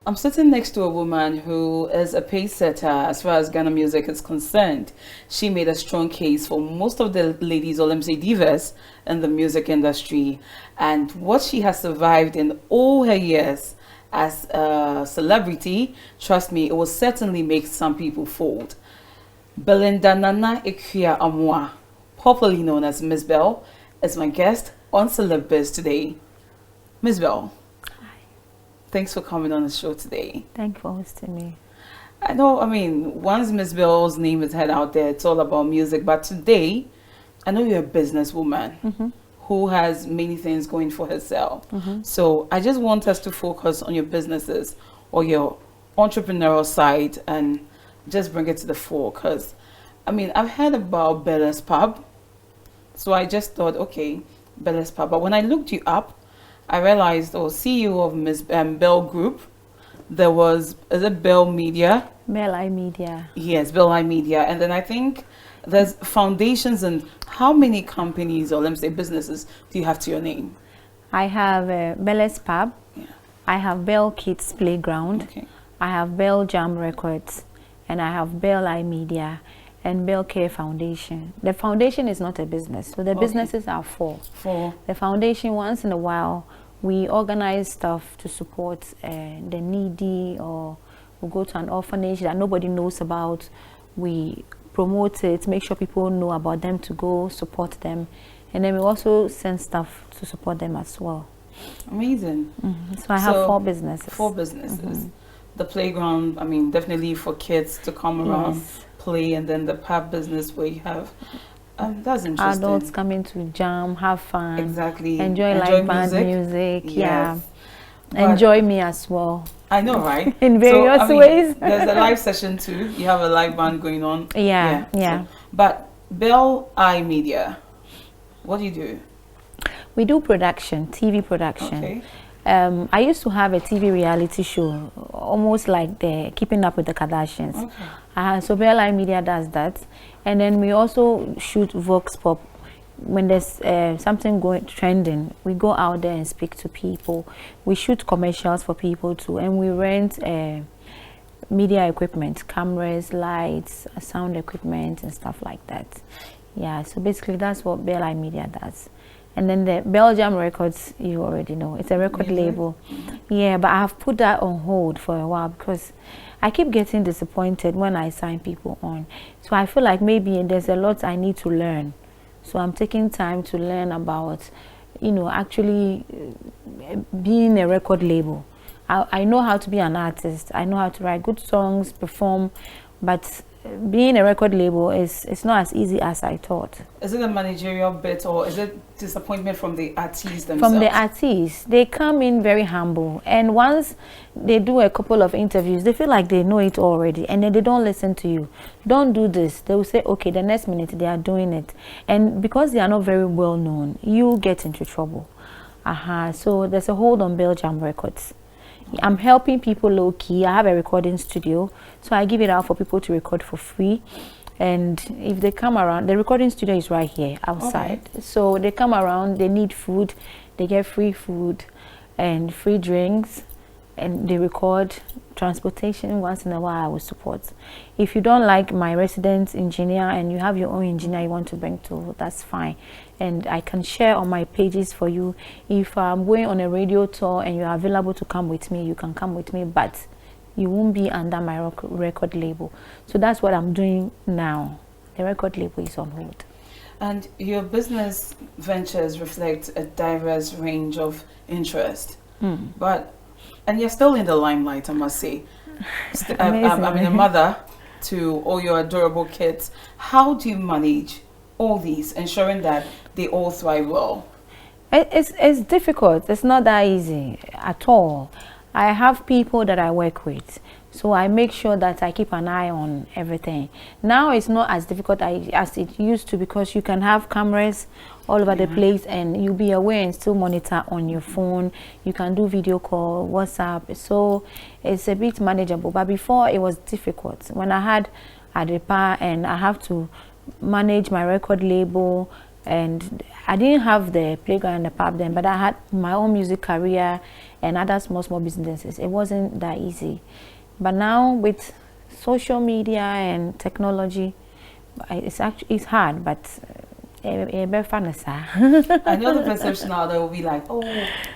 I'm sitting next to a woman who is a pace setter as far as Ghana music is concerned. She made a strong case for most of the ladies, or let me say divas, in the music industry. And what she has survived in all her years as a celebrity, trust me, it will certainly make some people fold. Belinda Nana Ikria Amwa, popularly known as Mzbel, is my guest on CelebBiz today. Mzbel. Thanks for coming on the show today. Thank you for hosting me. I know, once Mzbel's name is head out there, it's all about music. But today, I know you're a businesswoman who has many things going for herself. So I just want us to focus on your businesses or your entrepreneurial side and just bring it to the fore. Because, I've heard about Bella's Pub. So I just thought, okay, Bella's Pub. But when I looked you up, I realized, CEO of Mzbel Group, there was, is it Bell Media? Bell I Media. Yes, Bell I Media. And then I think there's foundations, and how many companies, or let me say businesses, do you have to your name? I have Bella's Pub. Yeah. I have Bell Kids Playground. Okay. I have Bell Jam Records. And I have Bell I Media and Bell Care Foundation. The foundation is not a business, so the businesses are four. The foundation, once in a while, we organize stuff to support the needy, or we go to an orphanage that nobody knows about. We promote it, make sure people know about them, to go support them, and then we also send stuff to support them as well. Amazing. So I have four businesses. Four businesses. The playground, definitely for kids to come around. Yes. Play, and then the pub business where you have that's interesting. Adults coming to jam, have fun, exactly, enjoy live band music, yes. Enjoy me as well. I know, right? In various ways. There's a live session too. You have a live band going on. Yeah. So, but Bell I Media, what do you do? We do production, TV production. Okay. I used to have a TV reality show, almost like the Keeping Up with the Kardashians. Okay. So Bell I Media does that, and then we also shoot Vox Pop. When there's something trending, we go out there and speak to people. We shoot commercials for people too, and we rent media equipment, cameras, lights, sound equipment, and stuff like that. Yeah, so basically that's what Bell I Media does. And then the Belgium Records, you already know, it's a record label. Yeah, but I have put that on hold for a while because I keep getting disappointed when I sign people on. So I feel like maybe there's a lot I need to learn. So I'm taking time to learn about, actually being a record label. I know how to be an artist. I know how to write good songs, perform, but being a record label it's not as easy as I thought. Is it a managerial bit, or is it disappointment from the artists themselves? From the artists, they come in very humble, and once they do a couple of interviews, they feel like they know it already, and then they don't listen to you. Don't do this. They will say, okay, the next minute they are doing it, and because they are not very well known, you get into trouble. So there's a hold on Belgium Records. I'm helping people low key. I have a recording studio, so I give it out for people to record for free. And if they come around, the recording studio is right here outside. Okay. So they come around, they need food, they get free food and free drinks, and they record. Transportation, once in a while I will support. If you don't like my resident engineer and you have your own engineer you want to bring to, that's fine, and I can share on my pages for you. If I'm going on a radio tour and you're available to come with me, you can come with me, but you won't be under my record label. So that's what I'm doing now. The record label is on hold. And your business ventures reflect a diverse range of interest, and you're still in the limelight, I must say. A mother to all your adorable kids. How do you manage all these, ensuring that they all thrive well? It's difficult. It's not that easy at all. I have people that I work with, so I make sure that I keep an eye on everything. Now it's not as difficult as it used to, because you can have cameras all over the place and you'll be aware and still monitor on your phone. You can do video call, WhatsApp, so it's a bit manageable. But before it was difficult. When I had Adepa and I have to manage my record label, And I didn't have the playground and the pub then, but I had my own music career and other small businesses. It wasn't that easy. But now with social media and technology, it's hard, but very fun. I know the perception now that will be like, oh,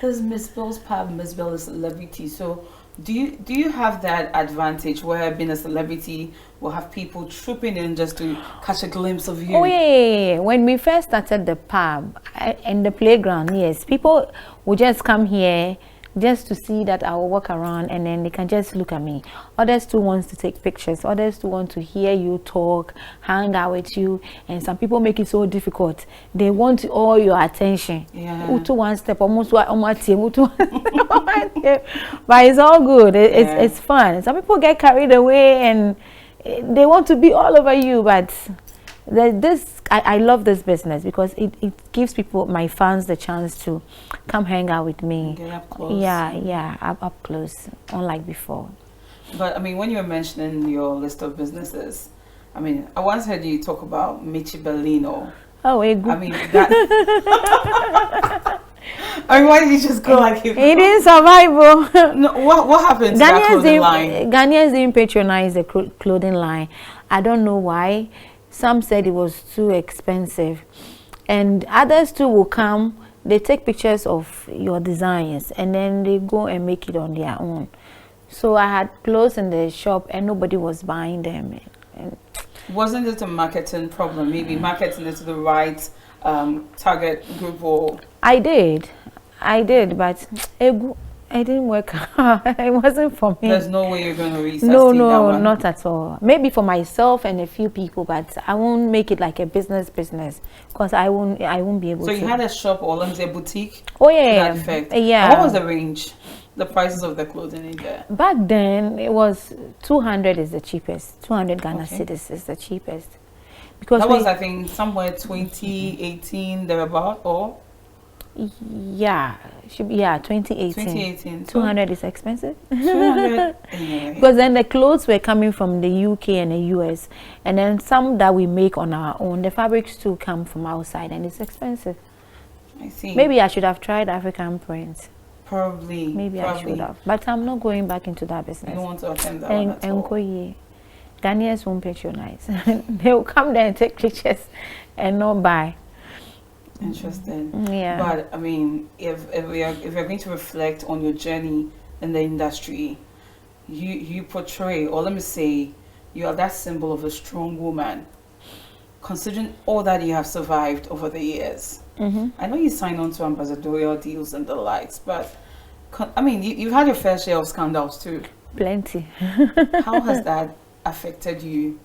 this Mzbel's pub, Mzbel is a celebrity. So do you have that advantage where being a celebrity will have people trooping in just to catch a glimpse of you? Oh yeah. When we first started the pub and the playground, yes, people would just come here just to see that I will walk around, and then they can just look at me. Others too wants to take pictures. Others too want to hear you talk, hang out with you. And some people make it so difficult. They want all your attention. Yeah. Utu one step, almost but it's all good. It's fun. Some people get carried away and they want to be all over you, but I love this business because it gives people, my fans, the chance to come hang out with me. Get up close. Yeah, up close, unlike before. But I mean, when you're mentioning your list of businesses, I mean, I once heard you talk about Mzbelino. Oh, I mean, that. I mean, why did you just go like it? It is survival. No, what happened to that clothing line? Ghanaians didn't patronize the clothing line. I don't know why. Some said it was too expensive, and others too will come. They take pictures of your designs and then they go and make it on their own. So I had clothes in the shop and nobody was buying them. And wasn't it a marketing problem? Maybe marketing it to the right target group, or I did, but it didn't work. It wasn't for me. There's no way you're going to resuscitate No, that one. not at all. Maybe for myself and a few people, but I won't make it like a business because I won't be able to. So you had a shop, or let me say a boutique? Oh yeah, to that effect. yeah. And what was the range? The prices of the clothing in there? Back then, it was 200 is the cheapest. 200 Ghana cedis is the cheapest. Because that was, I think, somewhere 2018 thereabout, or? Yeah, 2018. 2018. 200 is expensive. 200. Anyway. Because then the clothes were coming from the UK and the US, and then some that we make on our own. The fabrics too come from outside, and it's expensive. I see. Maybe I should have tried African prints. Probably. Maybe I should have, but I'm not going back into that business. I don't want to attend that one at all. Ghanaians won't patronize. They will come there and take pictures and not buy. Interesting. Yeah. But I mean, if you're going to reflect on your journey in the industry, you portray, or let me say, you are that symbol of a strong woman, considering all that you have survived over the years. I know you signed on to ambassadorial deals and the likes, but I mean, you've had your fair share of scandals too. Plenty. How has that affected you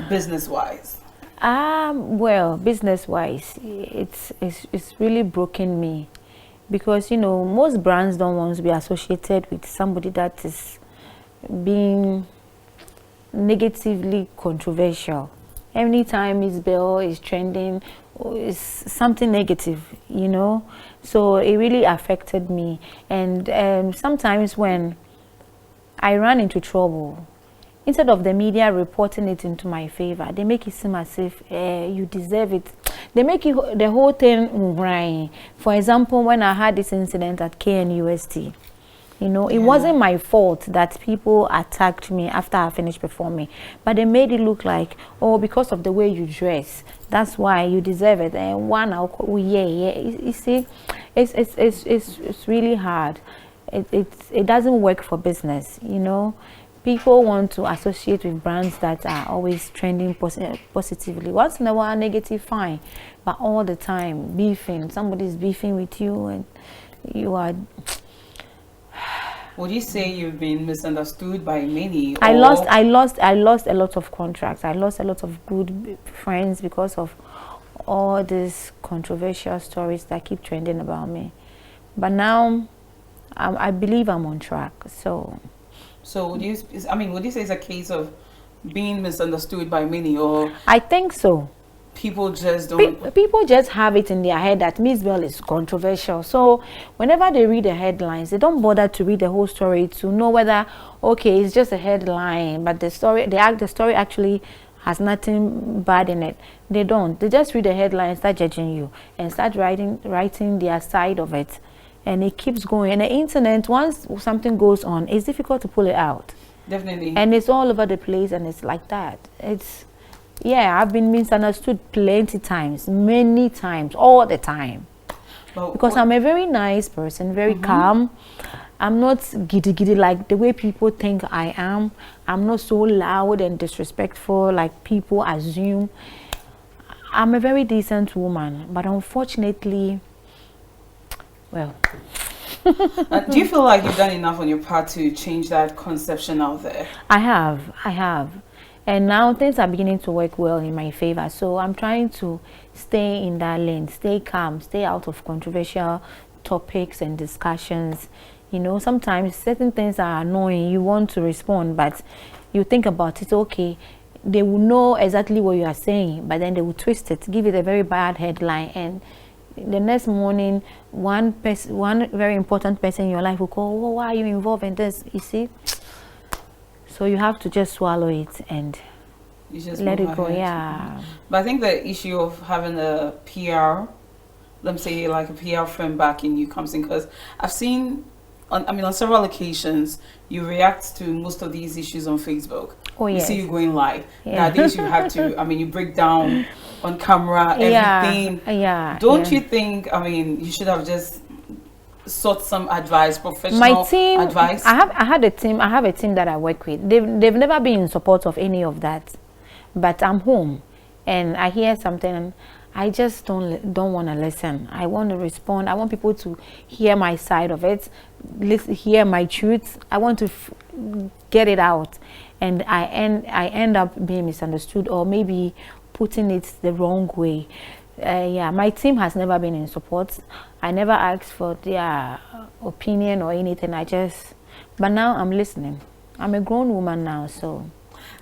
business-wise? Well, business-wise, it's really broken me, because you know most brands don't want to be associated with somebody that is being negatively controversial. Anytime Mzbel is trending, is something negative, you know. So it really affected me, and sometimes when I run into trouble, instead of the media reporting it into my favor, they make it seem as if you deserve it. They make it, the whole thing right. For example, when I had this incident at KNUST, you know, it wasn't my fault that people attacked me after I finished performing, but they made it look like, oh, because of the way you dress, that's why you deserve it. And you see, it's really hard. It doesn't work for business, you know. People want to associate with brands that are always trending positively. Once in a while, negative, fine. But all the time, beefing. Somebody's beefing with you and you are... Would you say you've been misunderstood by many? I lost a lot of contracts. I lost a lot of good friends because of all these controversial stories that keep trending about me. But now, I believe I'm on track. So would you say it's a case of being misunderstood by many, or? I think so. People just don't. People just have it in their head that Mzbel is controversial. So whenever they read the headlines, they don't bother to read the whole story to know whether, okay, it's just a headline, but the story actually has nothing bad in it. They don't. They just read the headline and start judging you and start writing their side of it. And it keeps going. And the internet, once something goes on, it's difficult to pull it out. Definitely. And it's all over the place, and it's like that. Yeah, I've been misunderstood plenty times, many times, all the time. Well, because I'm a very nice person, very calm. I'm not giddy like the way people think I am. I'm not so loud and disrespectful like people assume. I'm a very decent woman, but unfortunately, well. Do you feel like you've done enough on your part to change that conception out there? I have. And now things are beginning to work well in my favor. So I'm trying to stay in that lane, stay calm, stay out of controversial topics and discussions. You know, sometimes certain things are annoying. You want to respond, but you think about it, okay, they will know exactly what you are saying, but then they will twist it, give it a very bad headline, and the next morning, one very important person in your life will call, oh, why are you involved in this? You see? So you have to just swallow it and you just let it go, yeah. But I think the issue of having a PR, let me say like a PR firm backing you comes in, because I've seen, on several occasions, you react to most of these issues on Facebook. Oh, yes. We see you going live. Yeah. Nowadays you have to, you break down on camera, everything. Yeah. Don't you think, you should have just sought some advice, professional advice? I have a team that I work with. They've never been in support of any of that. But I'm home and I hear something and I just don't want to listen. I want to respond. I want people to hear my side of it, hear my truth. I want to get it out, and I end up being misunderstood or maybe putting it the wrong way. Yeah, my team has never been in support. I never asked for their opinion or anything. But now I'm listening. I'm a grown woman now, so.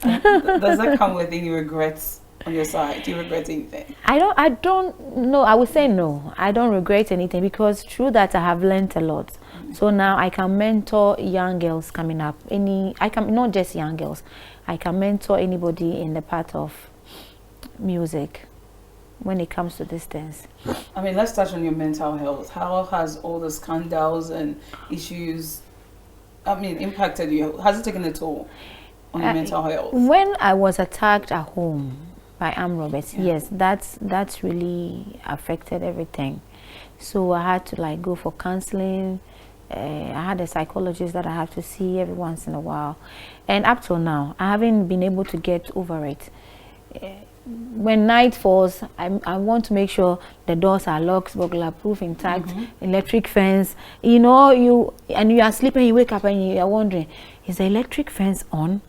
Does that come with any regrets on your side? Do you regret anything? I don't know. I would say no. I don't regret anything, because through that I have learned a lot. So now I can mentor young girls coming up. Not just young girls. I can mentor anybody in the path of music when it comes to this things. Let's touch on your mental health. How has all the scandals and issues impacted you? Has it taken a toll on your mental health? When I was attacked at home by Am Roberts, yes, that's really affected everything. So I had to go for counseling. I had a psychologist that I have to see every once in a while, and up till now I haven't been able to get over it. When night falls, I want to make sure the doors are locked, burglar proof, intact, electric fence. You are sleeping, you wake up and you are wondering, is the electric fence on?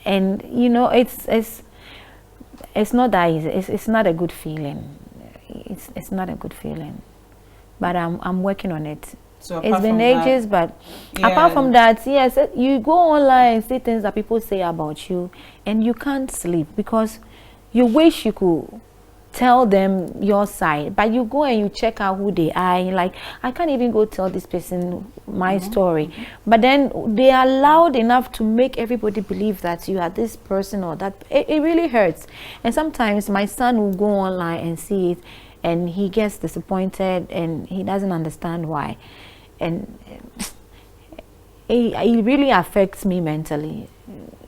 And it's not that easy. It's not a good feeling. It's not a good feeling. But I'm working on it. So it's been ages, but apart from that, yes, you go online and see things that people say about you, and you can't sleep because you wish you could tell them your side, but you go and you check out who they are, and you're like, I can't even go tell this person my story. But then they are loud enough to make everybody believe that you are this person or that. It really hurts. And sometimes my son will go online and see it, and he gets disappointed and he doesn't understand why. And it really affects me mentally.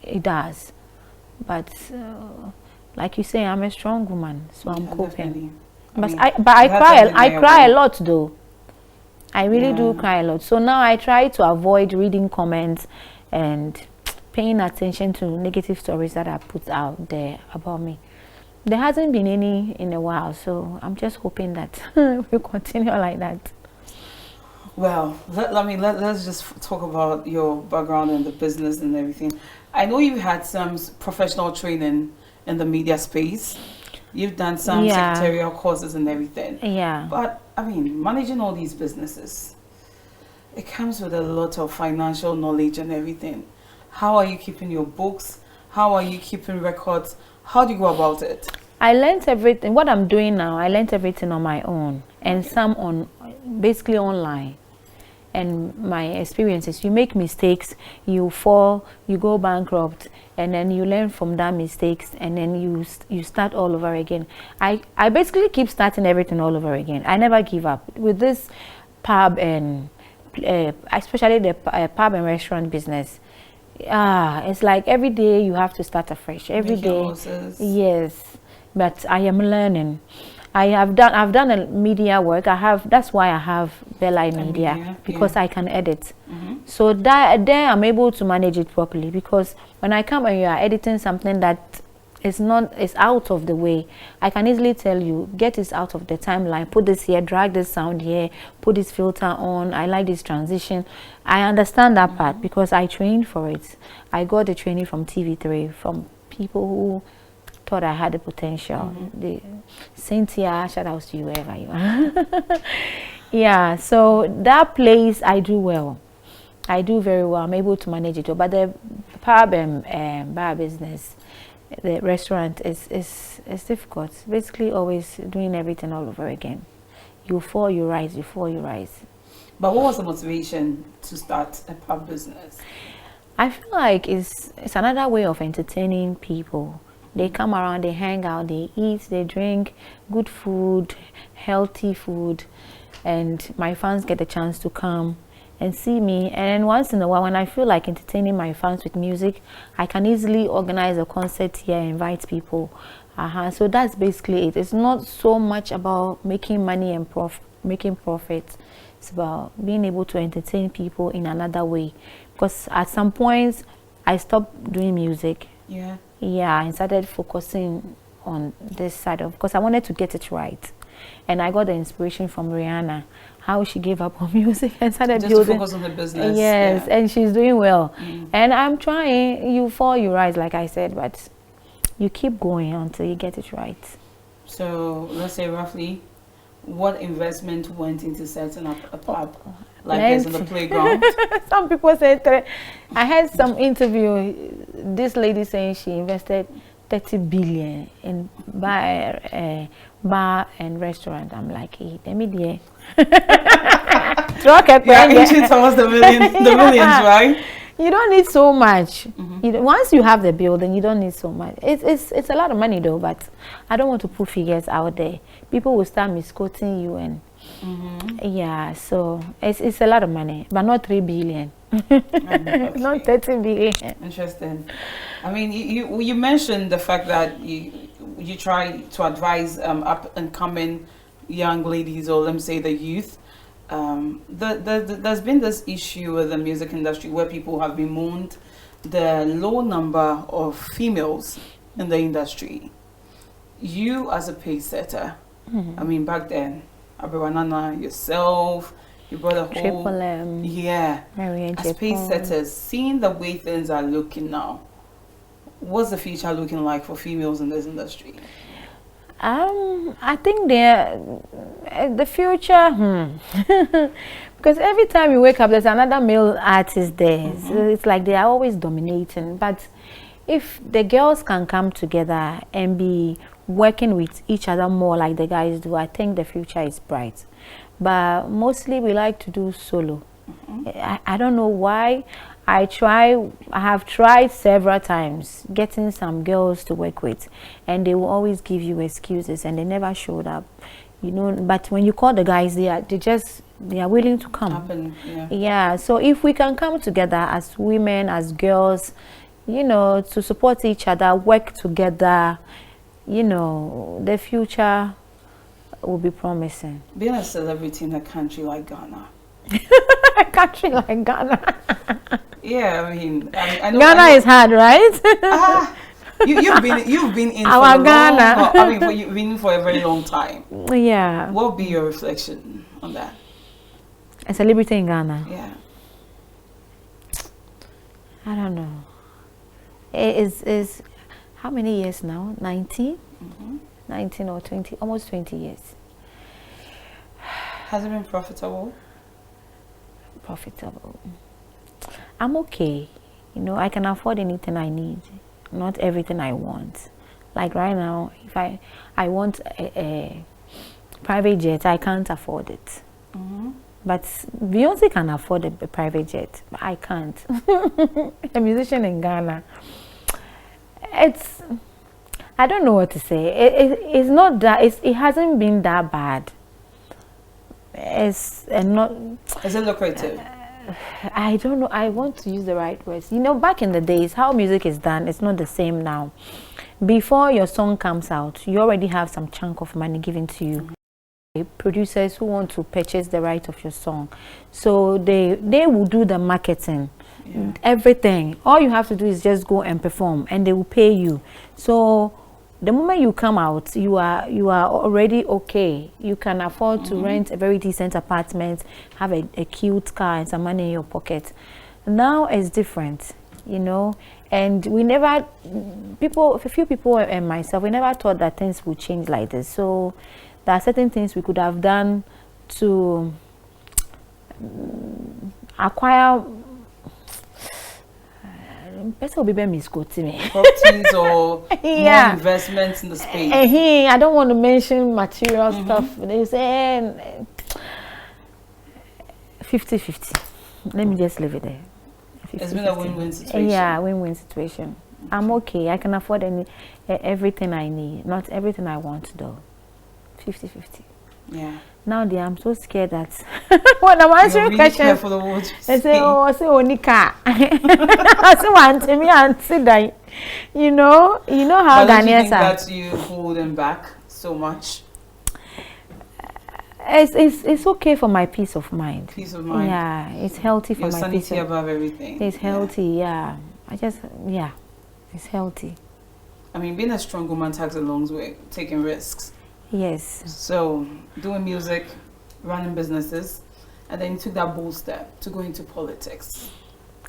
It does. But like you say, I'm a strong woman, so I'm coping. I cry a lot though. I really do cry a lot. So now I try to avoid reading comments and paying attention to negative stories that are put out there about me. There hasn't been any in a while, so I'm just hoping that we'll continue like that. Well, let's just talk about your background and the business and everything. I know you had some professional training in the media space. You've done some secretarial courses and everything. Yeah. But managing all these businesses, it comes with a lot of financial knowledge and everything. How are you keeping your books? How are you keeping records? How do you go about it? I learned everything. What I'm doing now, I learned everything on my own, and some basically online. and my experiences. You make mistakes, you fall, you go bankrupt, and then you learn from that mistakes, and then you start all over again. I basically keep starting everything all over again. I never give up with this pub and especially the pub and restaurant business. It's like every day you have to start afresh. Every day, yes. But I am learning. I've done a media work. That's why I have Bella Media, because I can edit. So that there I'm able to manage it properly, because when I come and you are editing something that is out of the way, I can easily tell you, get this out of the timeline, put this here, drag this sound here, put this filter on, I like this transition. I understand that part because I trained for it. I got the training from TV3, from people who thought I had the potential. Cynthia, shout out to you wherever you are. Yeah, so that place I do well. I do very well. I'm able to manage it. But the pub and bar business, the restaurant is difficult. Basically, always doing everything all over again. You fall, you rise. You fall, you rise. But what was the motivation to start a pub business? I feel like it's another way of entertaining people. They come around, they hang out, they eat, they drink, good food, healthy food, and my fans get a chance to come and see me. And once in a while, when I feel like entertaining my fans with music, I can easily organize a concert here and invite people. So that's basically it. It's not so much about making money and making profit. It's about being able to entertain people in another way. Because at some points, I stopped doing music. Yeah, I started focusing on this side of, because I wanted to get it right. And I got the inspiration from Rihanna, how she gave up on music and started just building. To focus on the business. Yes, and she's doing well. And I'm trying, you fall, you rise, like I said, but you keep going until you get it right. So let's say roughly, what investment went into setting up a pub like this on the playground? Some people say, I had some interview, this lady saying she invested 30 billion in bar and restaurant. I'm like, hey, let me there. Yeah, inching towards the millions, right? You don't need so much. Once you have the building, you don't need so much. It's a lot of money though, but I don't want to put figures out there. People will start misquoting you, and yeah, so it's a lot of money, but not 3 billion. Okay. Not 30 billion. Interesting. I mean, you mentioned the fact that you try to advise up and coming young ladies, or let me say the youth. There's been this issue with the music industry where people have bemoaned the low number of females in the industry. You as a pace setter, I mean, back then, Abiwanana, yourself, you brought a whole Triple M, as pace setters, seeing the way things are looking now, what's the future looking like for females in this industry? I think the future, because every time you wake up, there's another male artist there. So it's like they are always dominating. But if the girls can come together and be working with each other more like the guys do, I think the future is bright. But mostly we like to do solo. I don't know why. I have tried several times getting some girls to work with, and they will always give you excuses, and they never showed up, you know. But when you call the guys, they are willing to come. Yeah, so if we can come together as women, as girls, you know, to support each other, work together, you know, the future will be promising. Being a celebrity in a country like Ghana. A country like Ghana. Yeah, I mean, I know Ghana is hard, right? You've been in our for Ghana. You've been in for a very long time. Yeah. What would be your reflection on that? A celebrity in Ghana. Yeah. I don't know. It is how many years now? 19? 19 or 20, almost 20 years. Has it been profitable? Profitable. I'm okay. You know, I can afford anything I need, not everything I want. Like right now, if I want a private jet, I can't afford it. But Beyonce can afford a private jet. But I can't. A musician in Ghana. I don't know what to say. It's not that. It hasn't been that bad. It's not. Is it lucrative? I don't know. I want to use the right words. You know, back in the days, how music is done, it's not the same now. Before your song comes out, you already have some chunk of money given to you. Producers who want to purchase the right of your song, so they will do the marketing, everything. All you have to do is just go and perform, and they will pay you. So the moment you come out, you are already okay. You can afford to rent a very decent apartment, have a cute car, and some money in your pocket. Now it's different, you know. And we never, a few people and myself, we never thought that things would change like this. So there are certain things we could have done to acquire properties or more investments in the space. I don't want to mention material stuff. They say 50-50. Let me just leave it there. 50, it's been a win-win situation. Yeah, win-win situation. I'm okay. I can afford everything I need. Not everything I want though. 50-50. Yeah. Now I'm so scared that when I'm answering questions, they say, "Oh, I say Onika." I say, "Want me and sit down." You know how Ghanaians are. That you hold them back so much. It's okay for my peace of mind. Peace of mind. Yeah, it's healthy for your my sanity peace of above everything. It's healthy. Yeah, it's healthy. I mean, being a strong woman takes a long way, taking risks. Yes. So, doing music, running businesses, and then you took that bold step to go into politics.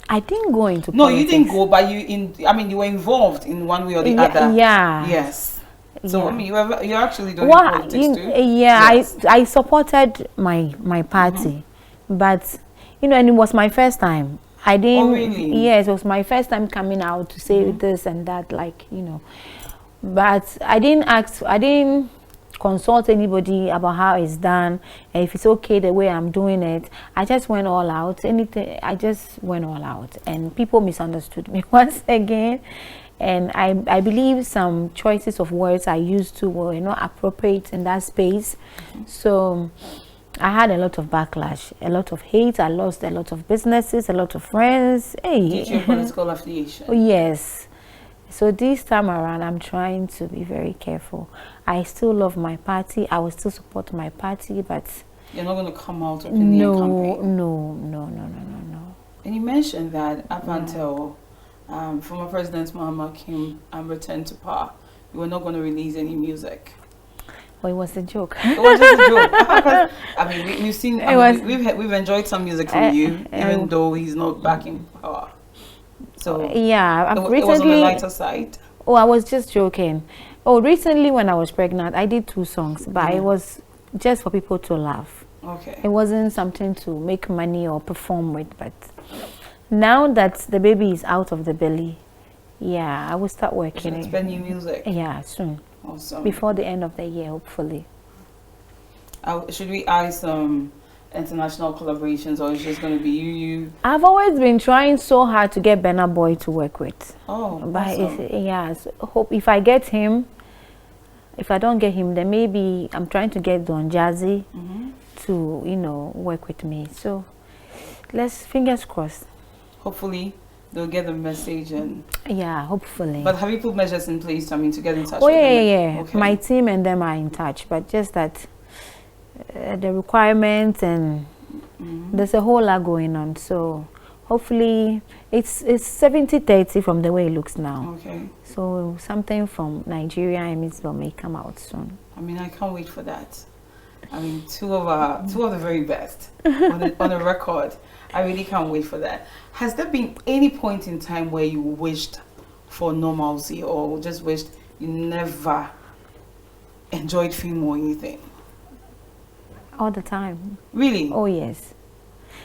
I didn't go into politics. No, you didn't go, but you were involved in one way or the other. Yeah. Yes. So, I mean, you're actually doing politics too. Yeah, yes. I supported my party, but, and it was my first time. I didn't. Oh, really? Yes, it was my first time coming out to say this and that, But I didn't consult anybody about how it's done, and if it's okay the way I'm doing it. I just went all out. I just went all out, and people misunderstood me once again. And I believe some choices of words I used to were not appropriate in that space. So I had a lot of backlash, a lot of hate. I lost a lot of businesses, a lot of friends. Hey. Did you have political affiliation? Oh, yes. So this time around, I'm trying to be very careful. I still love my party. I will still support my party, but you're not going to come out openly and campaign. No. And you mentioned that up until former President Mahama came and returned to power, you were not going to release any music. Well, it was a joke. It was just a joke. I mean, we've seen. We've enjoyed some music from you, even though he's not back in power. So yeah, it was on the lighter side. Oh, I was just joking. Oh, recently when I was pregnant, I did 2 songs, but it was just for people to laugh. Okay. It wasn't something to make money or perform with, but now that the baby is out of the belly, yeah, I will start working. Expect new music. Yeah, soon. Awesome. Before the end of the year, hopefully. Should we eye some international collaborations, or is it just going to be you? I've always been trying so hard to get Burna Boy to work with. Oh, but awesome. So hope if I get him, if I don't get him, then maybe I'm trying to get Don Jazzy to work with me. So let's fingers crossed. Hopefully they'll get the message and hopefully. But have you put measures in place? I mean, to get in touch? Oh with yeah. Okay. My team and them are in touch, but just that the requirements and there's a whole lot going on. So hopefully it's 70-30 from the way it looks now. Okay. So something from Nigeria and Mzbel may come out soon. I mean, I can't wait for that. I mean, two of the very best on a record. I really can't wait for that. Has there been any point in time where you wished for normalcy, or just wished you never enjoyed film or anything? All the time. Really? Oh yes.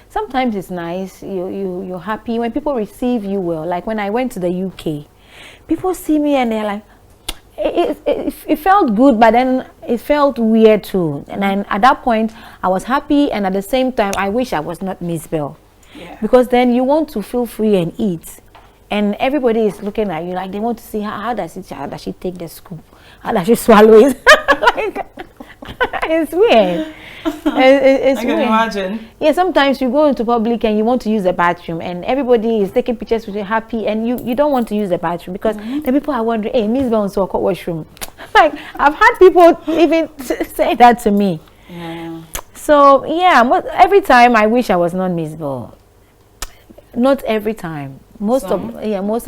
Sometimes it's nice. You're happy when people receive you well. Like when I went to the UK, people see me and they're like, it felt good, but then it felt weird too. And then at that point, I was happy, and at the same time, I wish I was not Mzbel. Yeah. Because then you want to feel free and eat, and everybody is looking at you like they want to see how does she take the scoop, how does she swallow it. Like, it's weird. It's I can weird. imagine. Yeah, sometimes you go into public and you want to use the bathroom, and everybody is taking pictures with you, happy, and you don't want to use the bathroom because the people are wondering, hey, Mzbel wants to walk washroom. Like, I've had people even say that to me. Yeah. So yeah, every time I wish I was not Mzbel. Not every time. Most of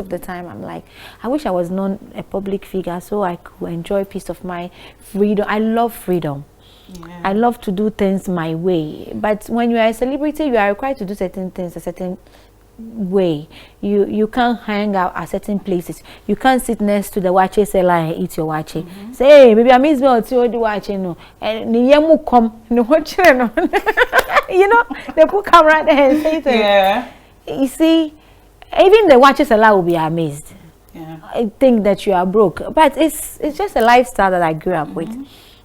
the time I'm like, I wish I was not a public figure so I could enjoy peace of mind, freedom. I love freedom. Yeah. I love to do things my way. But when you are a celebrity, you are required to do certain things a certain way. You can't hang out at certain places. You can't sit next to the watcher seller and eat your watcher. Say, hey, maybe I'm Mzbel to the watcher no. And the yamu come no watcher no. You know, they put camera there and say to Yeah. you see, even the watcher seller will be amazed. Yeah. I think that you are broke, but it's just a lifestyle that I grew up with.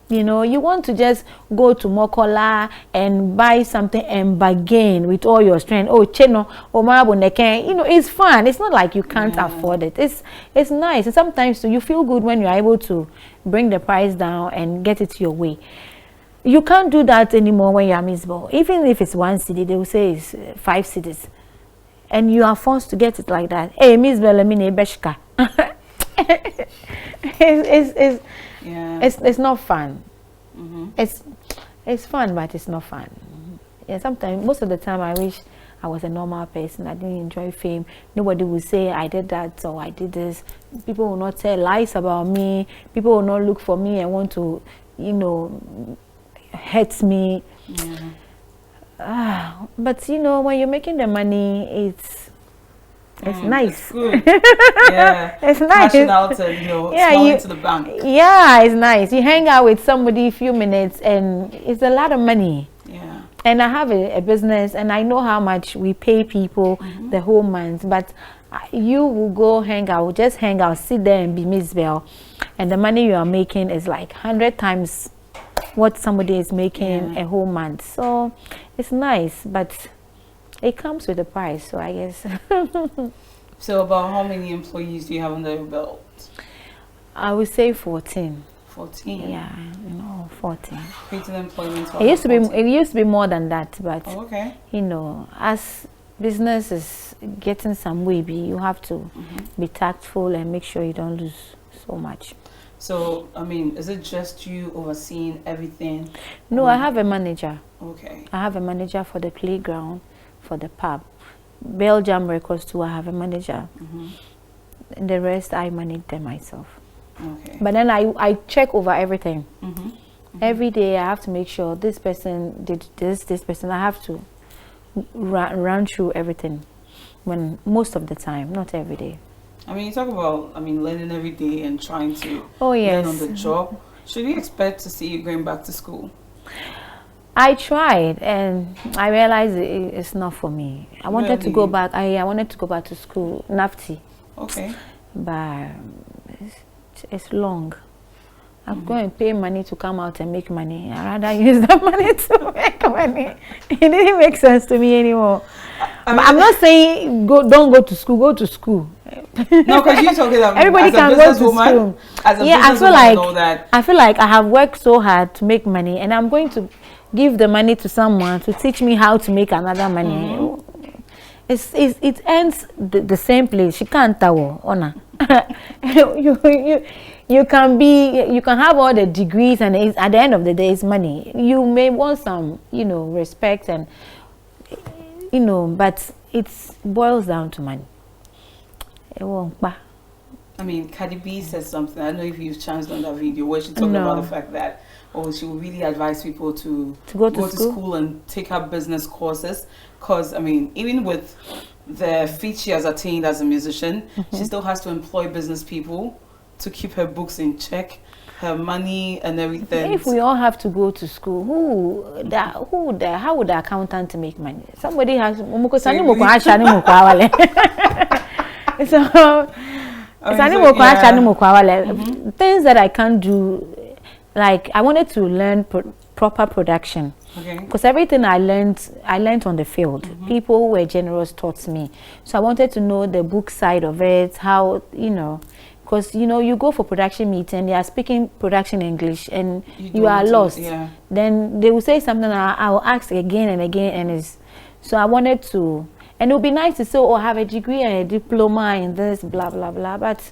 You know, you want to just go to Mokola and buy something and bargain with all your strength. Oh, cheno, oh marabo neken. You know, it's fun. It's not like you can't afford it. It's nice. And sometimes so you feel good when you're able to bring the price down and get it your way. You can't do that anymore when you're Mzbel. Even if it's 1 cedi, they will say it's 5 cedis. And you are forced to get it like that. Hey, Mzbel, I mean, beshka. It's not fun. It's fun, but it's not fun. Yeah, sometimes, most of the time, I wish I was a normal person. I didn't enjoy fame. Nobody would say I did that or I did this. People will not tell lies about me. People will not look for me and want to, you know, hurt me. But you know, when you're making the money, it's nice. It's good. Yeah. It's nice. Cashing out and, you know, smiling to the bank. Yeah, it's nice. You hang out with somebody a few minutes and it's a lot of money. Yeah. And I have a business and I know how much we pay people the whole month. But you will go hang out, just hang out, sit there and be Mzbel. And the money you are making is like 100 times what somebody is making a whole month. So it's nice, but it comes with a price, so I guess. So about how many employees do you have under your belt? I would say 14. 14? Yeah, you know, 14. Creating employment. It used to be more than that, but you know, as business is getting some way, you have to be tactful and make sure you don't lose so much. So, I mean, is it just you overseeing everything? No, I have a manager. Okay. I have a manager for the playground, for the pub. Belgium Records too, I have a manager. And the rest, I manage them myself. Okay. But then I check over everything. Every day, I have to make sure this person did this person. I have to run through everything. When most of the time, not every day. I mean, you talk about, learning every day and trying to learn on the job. Should we expect to see you going back to school? I tried and I realized it's not for me. I wanted to go back. I wanted to go back to school, NAFTI. Okay. But it's long. I'm going to pay money to come out and make money. I'd rather use that money to make money. It didn't make sense to me anymore. I'm not saying don't go to school. Go to school. No, because you're talking about everybody as can a go to school. As a I feel like I have worked so hard to make money, and I'm going to give the money to someone to teach me how to make another money. It ends the same place. She can't tell honor. You can have all the degrees, and at the end of the day, it's money. You may want some, respect and but it boils down to money. It won't. Cardi B said something. I don't know if you've chanced on that video where she talked about the fact that she would really advise people to go to school and take up business courses. Because, even with the feat she has attained as a musician, she still has to employ business people to keep her books in check, her money and everything. If we all have to go to school, how would the accountant make money? Somebody has so things that I can't do, like I wanted to learn proper production. Okay. Because everything I learned on the field. People who were generous taught me. So I wanted to know the book side of it, how, you know, because, you know, you go for production meeting and they are speaking production English and you are lost. Yeah. Then they will say something, I will ask again and again, and it's, so I wanted to, and it would be nice to say, oh, I have a degree and a diploma in this, blah, blah, blah, but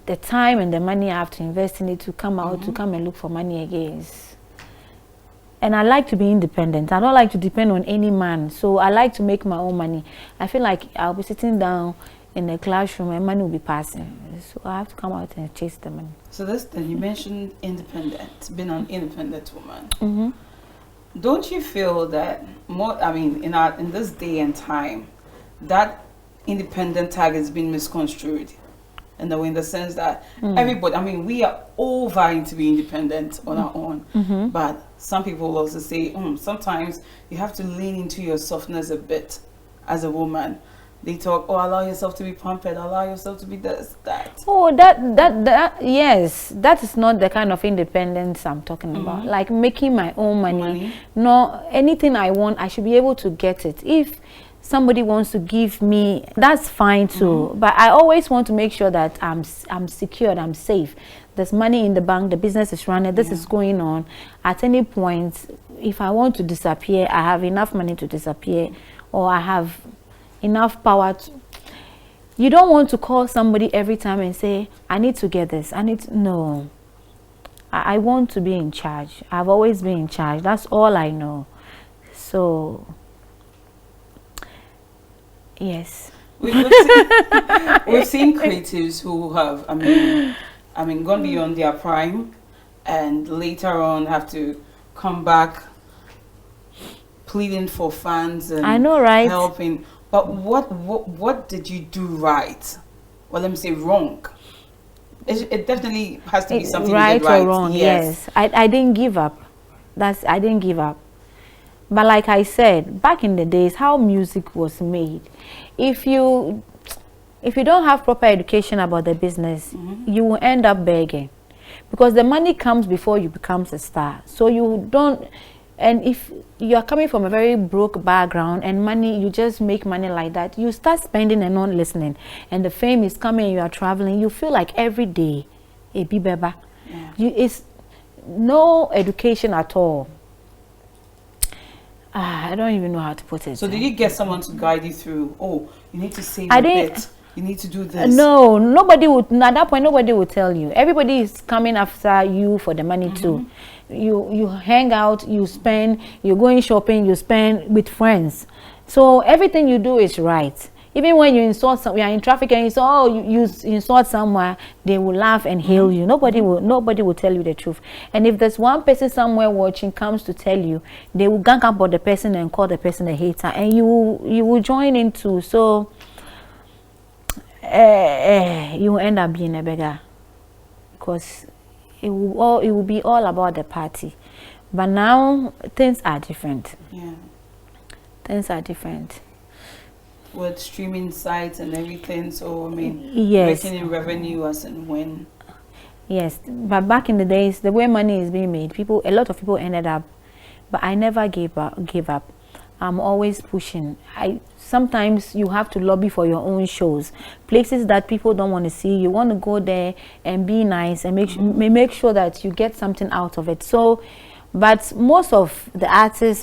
the time and the money I have to invest in it to come out, to come and look for money again. And I like to be independent. I don't like to depend on any man. So I like to make my own money. I feel like I'll be sitting down in the classroom and money will be passing. So I have to come out and chase the money. So this thing, you mentioned independent, being an independent woman. Don't you feel that more, I mean, in this day and time, that independent tag has been misconstrued? In the sense that everybody, I mean, we are all vying to be independent on our own, but some people also say sometimes you have to lean into your softness a bit as a woman. They talk, oh, allow yourself to be pampered, allow yourself to be this, that. Oh, that yes, that is not the kind of independence I'm talking about. Like making my own money. No, anything I want, I should be able to get it. If somebody wants to give me, that's fine too, but I always want to make sure that I'm secured, I'm safe. There's money in the bank, the business is running, this is going on. At any point, if I want to disappear, I have enough money to disappear, or I have enough power to. You don't want to call somebody every time and say, I need to get this, no. I want to be in charge. I've always been in charge. That's all I know. So yes. We've seen creatives who have, I mean, gone beyond their prime, and later on have to come back, pleading for funds and I know, right? helping. But what did you do right? Well, let me say wrong. It definitely has to be something right you did right. Or wrong. Yes. I didn't give up. I didn't give up. But like I said, back in the days, how music was made, if you don't have proper education about the business, you will end up begging, because the money comes before you become a star. So you don't, and if you are coming from a very broke background and money, you just make money like that, you start spending and not listening, and the fame is coming, you are traveling, you feel like every day a bibeba. It's no education at all. I don't even know how to put it. So did you get someone to guide you through? Oh, you need to save a bit. You need to do this. No, nobody would. At that point, nobody would tell you. Everybody is coming after you for the money too. You hang out, you spend, you're going shopping, you spend with friends. So everything you do is right. Even when you insult we are in traffic and you say, oh, you insult somewhere, they will laugh and hail you. Nobody will tell you the truth. And if there's one person somewhere watching comes to tell you, they will gang up on the person and call the person a hater, and you will join in too. So you will end up being a beggar, because it will be all about the party. But now things are different. Yeah. Things are different. With streaming sites and everything, so I mean, yes, making in revenue as and when. Yes, but back in the days, the way money is being made, a lot of people ended up, but I never gave up. I'm always pushing. Sometimes you have to lobby for your own shows, places that people don't want to see. You want to go there and be nice and make sure that you get something out of it. So, but most of the artists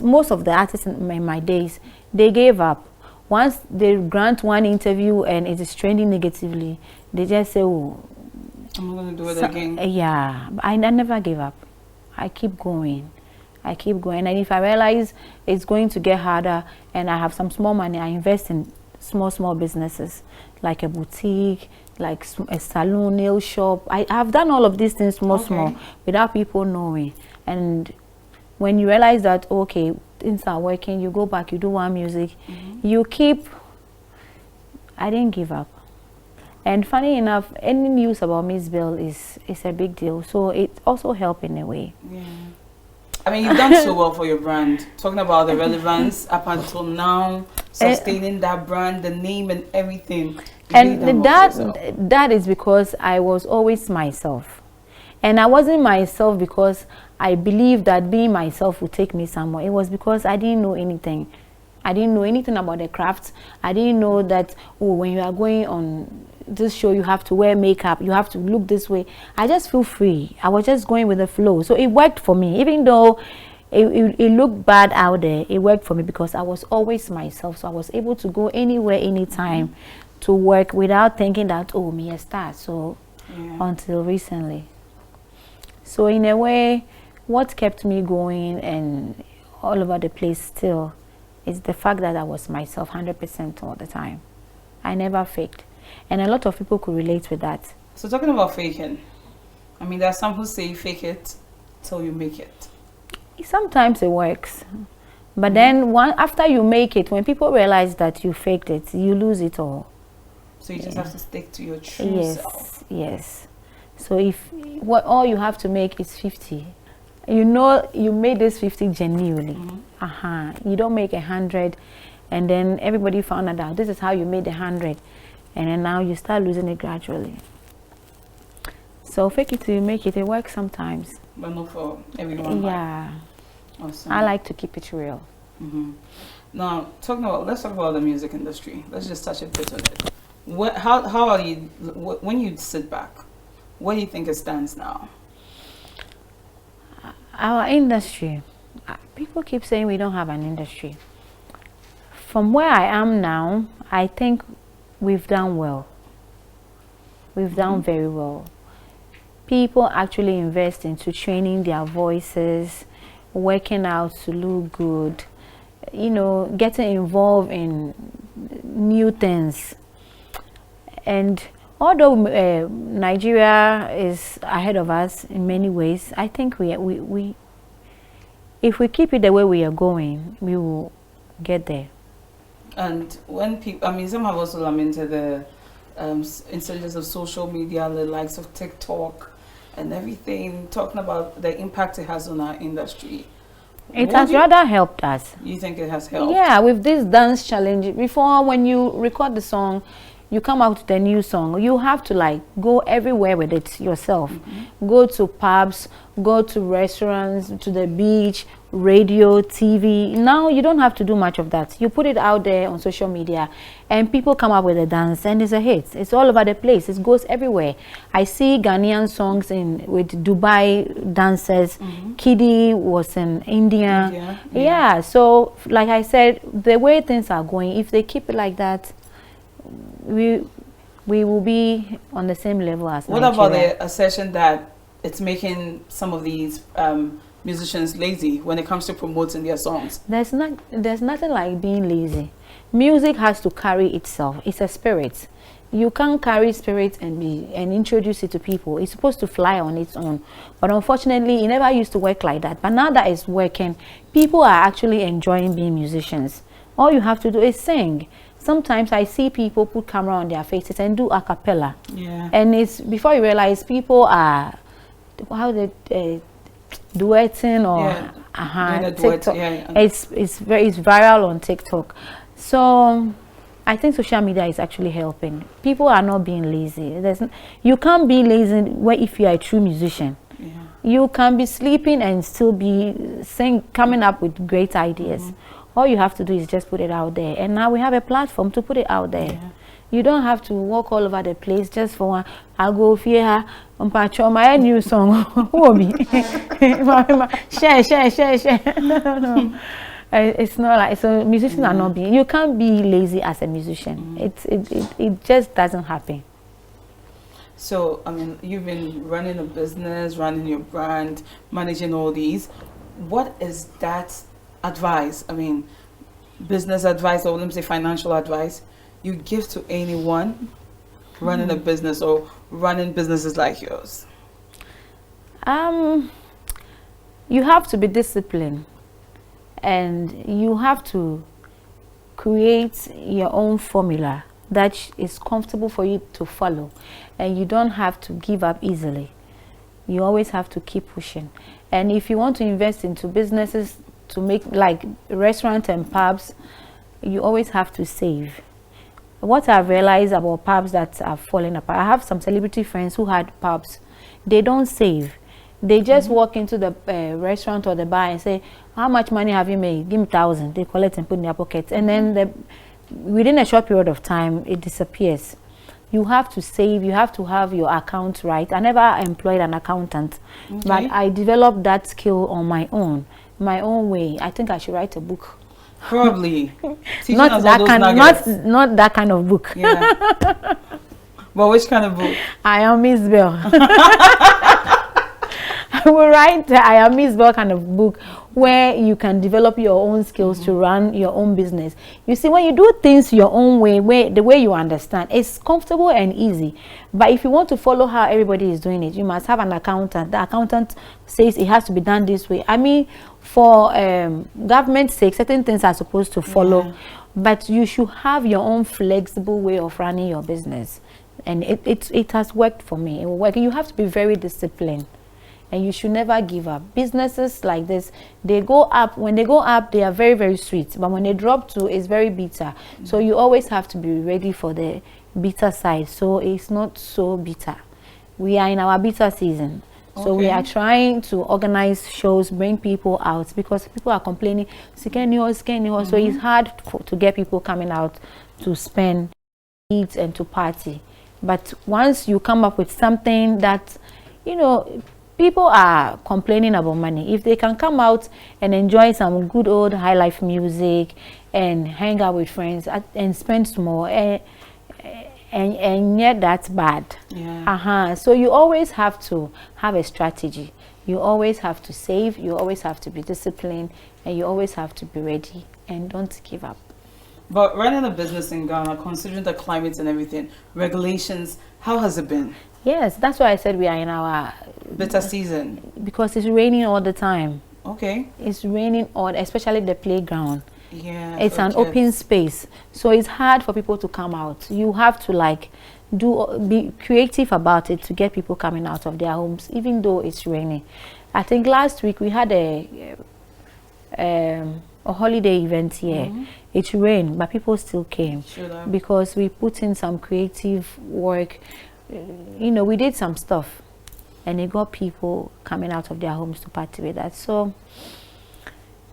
in my days, they gave up. Once they grant one interview and it is trending negatively, they just say, oh, I'm going to do it again. Yeah, but I never give up. I keep going. And if I realize it's going to get harder and I have some small money, I invest in small businesses, like a boutique, like a salon, nail shop. I have done all of these things small, without people knowing. And when you realize that, okay, things are working, you go back, you do one music, you keep. I didn't give up. And funny enough, any news about Mzbel is a big deal, so it also helped in a way. Yeah. I mean, you've done so well for your brand. Talking about the relevance up until now, sustaining that brand, the name and everything. And that is because I was always myself. And I wasn't myself because I believed that being myself would take me somewhere. It was because I didn't know anything. I didn't know anything about the craft. I didn't know that, oh, when you are going on this show, you have to wear makeup, you have to look this way. I just feel free. I was just going with the flow. So it worked for me. Even though it looked bad out there, it worked for me because I was always myself. So I was able to go anywhere, anytime to work without thinking that, oh, me a star. So until recently. So in a way, what kept me going and all over the place still is the fact that I was myself 100% all the time. I never faked. And a lot of people could relate with that. So talking about faking, I mean, there are some who say fake it till you make it. Sometimes it works. But then after you make it, when people realize that you faked it, you lose it all. So you just have to stick to your true self. Yes. So if all you have to make is 50, you know you made this 50 genuinely. You don't make 100 and then everybody found out this is how you made 100, and then now you start losing it gradually. So fake it till you make it. It works sometimes, but not for everyone. Yeah. Awesome. I like to keep it real. Now let's talk about the music industry. Let's just touch a bit on it. How are you when you sit back? What do you think it stands now? Our industry, people keep saying we don't have an industry. From where I am now, I think we've done well. We've done very well. People actually invest into training their voices, working out to look good, getting involved in new things. And although Nigeria is ahead of us in many ways, I think we if we keep it the way we are going, we will get there. And when people, I mean, some have also lamented the insurgence of social media, the likes of TikTok and everything, talking about the impact it has on our industry. It has rather helped us. You think it has helped? Yeah, with this dance challenge. Before, when you record the song, you come out with a new song, you have to go everywhere with it yourself. Go to pubs, go to restaurants, to the beach, radio, TV. Now you don't have to do much of that. You put it out there on social media and people come up with a dance and it's a hit. It's all over the place. It goes everywhere. I see Ghanaian songs with Dubai dancers. Kiddy was in India. Yeah, so like I said, the way things are going, if they keep it like that, we will be on the same level as Nigeria. What about the assertion that it's making some of these musicians lazy when it comes to promoting their songs? There's nothing like being lazy. Music has to carry itself. It's a spirit. You can't carry spirit and introduce it to people. It's supposed to fly on its own. But unfortunately, it never used to work like that. But now that it's working, people are actually enjoying being musicians. All you have to do is sing. Sometimes I see people put camera on their faces and do a cappella. And it's before you realize people are duetting or TikTok. It's viral on TikTok. So I think social media is actually helping. People are not being lazy. You can't be lazy if you are a true musician. You can be sleeping and still be coming up with great ideas. All you have to do is just put it out there. And now we have a platform to put it out there. You don't have to walk all over the place just for one. I'll go here, my new song. Share. No. It's not like, so musicians are not being, you can't be lazy as a musician. It just doesn't happen. So, I mean, you've been running a business, running your brand, managing all these. What is that advice, I mean, business advice, or let me say financial advice, you give to anyone running a business or running businesses like yours? You have to be disciplined and you have to create your own formula that is comfortable for you to follow, and you don't have to give up easily. You always have to keep pushing. And if you want to invest into businesses to make like restaurants and pubs, you always have to save. what I've realized about pubs that are falling apart, I have some celebrity friends who had pubs. They don't save. They just walk into the restaurant or the bar and say, how much money have you made? Give me 1,000. They collect and put in their pockets. And then within a short period of time, it disappears. You have to save. You have to have your account right. I never employed an accountant, but I developed that skill on my own way. I think I should write a book. Probably. Not that kind of book. Yeah. But which kind of book? I am Mzbel. I will write I am Mzbel kind of book where you can develop your own skills to run your own business. You see, when you do things your own way, the way you understand, it's comfortable and easy. But if you want to follow how everybody is doing it, you must have an accountant. The accountant says it has to be done this way. I mean, for government's sake, certain things are supposed to follow, but you should have your own flexible way of running your business. And it has worked for me. It will work. You have to be very disciplined. And you should never give up. Businesses like this, they go up. When they go up, they are very, very sweet. But when they drop to, it's very bitter. So you always have to be ready for the bitter side. So it's not so bitter. We are in our bitter season. So we are trying to organize shows, bring people out, because people are complaining, so it's hard to get people coming out to spend, eat, and to party. But once you come up with something that, you know, people are complaining about money. If they can come out and enjoy some good old high life music and hang out with friends and spend small, and yet that's bad. So you always have to have a strategy. You always have to save. You always have to be disciplined, and you always have to be ready, and don't give up. But running a business in Ghana, considering the climate and everything, regulations, how has it been? Yes, that's why I said we are in our bitter season. Because it's raining all the time. Okay. It's raining especially the playground. Yeah. It's an open space. So it's hard for people to come out. You have to be creative about it to get people coming out of their homes, even though it's raining. I think last week we had a holiday event here. It rained, but people still came because we put in some creative work. You know, we did some stuff and it got people coming out of their homes to party with us. So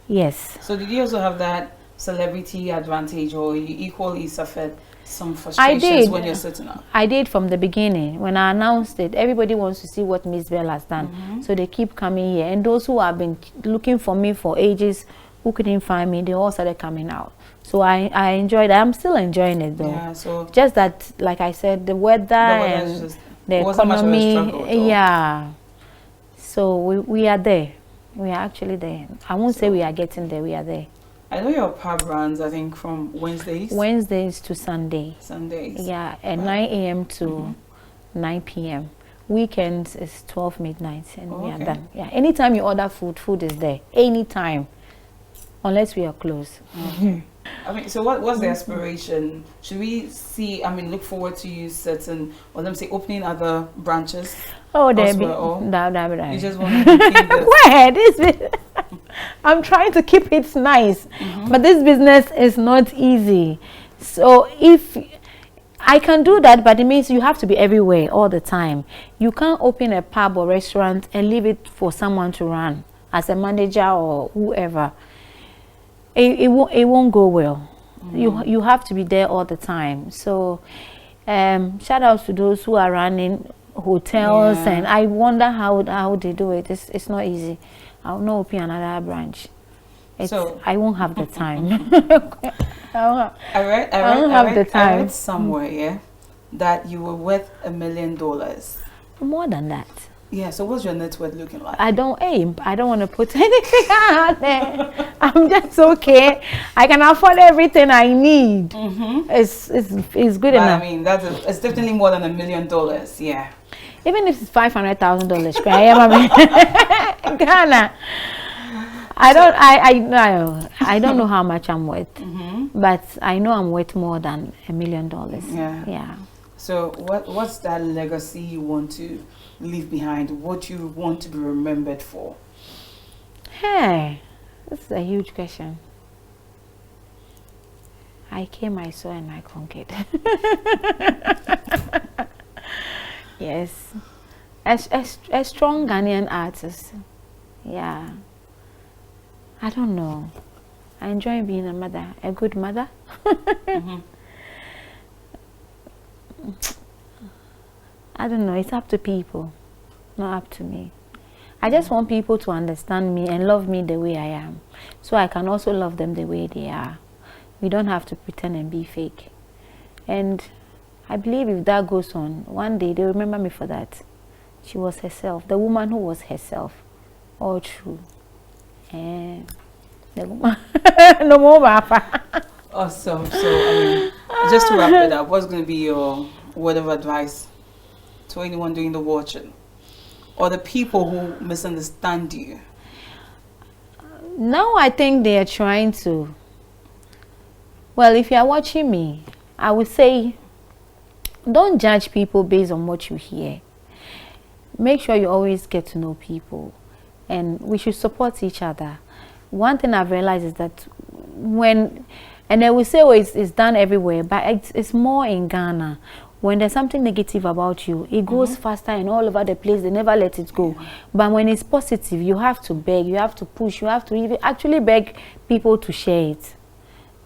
yes. So did you also have that celebrity advantage, or you equally suffered some frustrations when you're sitting up? I did from the beginning. When I announced it, everybody wants to see what Mzbel has done. So they keep coming here, and those who have been looking for me for ages, who couldn't find me, they all started coming out. So I enjoyed it. I'm still enjoying it though. Yeah, so just that, like I said, the weather and the economy. Yeah. So we are there. We are actually there. I won't say we are getting there. We are there. I know your pub runs, I think, from Wednesdays. Wednesdays to Sunday. Sundays. Yeah, at 9 a.m. to 9 p.m. Weekends is 12 midnight, and we are done. Yeah. Anytime you order food is there. Anytime. Unless we are closed. I mean, so what's the aspiration? Should we see, look forward to you certain, or let me say, opening other branches? Oh, there be. You just want to keep this? Where? This I'm trying to keep it nice, but this business is not easy. So if I can do that, but it means you have to be everywhere all the time. You can't open a pub or restaurant and leave it for someone to run as a manager or whoever. It won't go well. You have to be there all the time. So shout out to those who are running hotels, and I wonder how they do it. It's not easy. I'll not open another branch. I won't have the time. I read somewhere that you were worth $1 million. More than that. Yeah, so what's your net worth looking like? I don't want to put anything out there. I'm just okay. I can afford everything I need. It's good enough. I mean, it's definitely more than $1 million. Yeah. Even if it's $500,000, Ghana. I don't know how much I'm worth, but I know I'm worth more than $1 million. Yeah. So what's that legacy you want to leave behind? What you want to be remembered for? Hey, this is a huge question. I came, I saw, and I conquered. Yes. A strong Ghanaian artist. Yeah. I don't know. I enjoy being a mother, a good mother. I don't know. It's up to people, not up to me. I just want people to understand me and love me the way I am, so I can also love them the way they are. We don't have to pretend and be fake. And I believe if that goes on, one day they'll remember me for that. She was herself, the woman who was herself. All true. And the woman, no more papa. Awesome. So, I mean, just to wrap it up, what's going to be your word of advice to anyone doing the watching, or the people who misunderstand you? Now I think they are trying to. Well, if you are watching me, I would say don't judge people based on what you hear. Make sure you always get to know people, and we should support each other. One thing I've realized is that when, and they will say, oh, it's done everywhere, but it's more in Ghana. When there's something negative about you, it goes faster and all over the place. They never let it go. But when it's positive, you have to beg, you have to push, you have to even actually beg people to share it.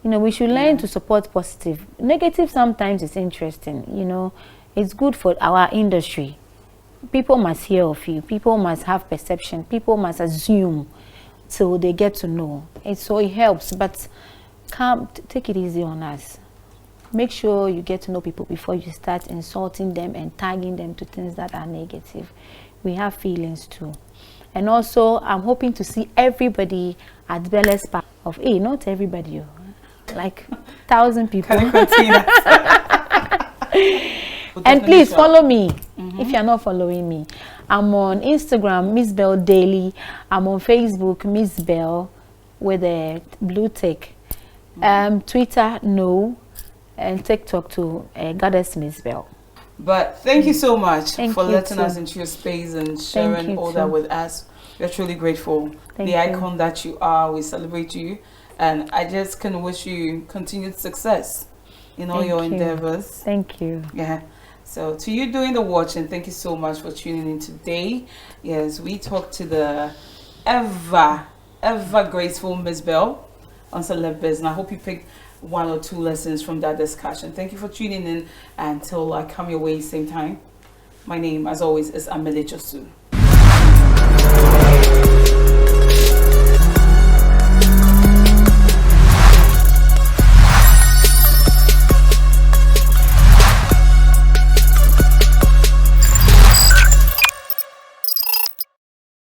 You know, we should learn to support positive. Negative sometimes is interesting, you know. It's good for our industry. People must hear of you. People must have perception. People must assume till they get to know. And so it helps, but take it easy on us. Make sure you get to know people before you start insulting them and tagging them to things that are negative. We have feelings too. And also, I'm hoping to see everybody at Mzbel's part of not everybody, like 1,000 people. Can you continue? And please follow me if you're not following me. I'm on Instagram, Mzbel Daily. I'm on Facebook, Mzbel with a blue tick. Twitter, no. And TikTok to Goddess Mzbel. But thank you so much for letting too. us into your space and sharing all that with us. We're truly grateful. Thank the you. icon that you are, we celebrate you. And I just can wish you continued success in all your endeavors. Thank you. Yeah. So to you doing the watching, thank you so much for tuning in today. Yes, we talked to the ever graceful Mzbel on CelebBiz, and I hope you picked one or two lessons from that discussion. Thank you for tuning in. Until I come your way same time. My name, as always, is Amele Josu.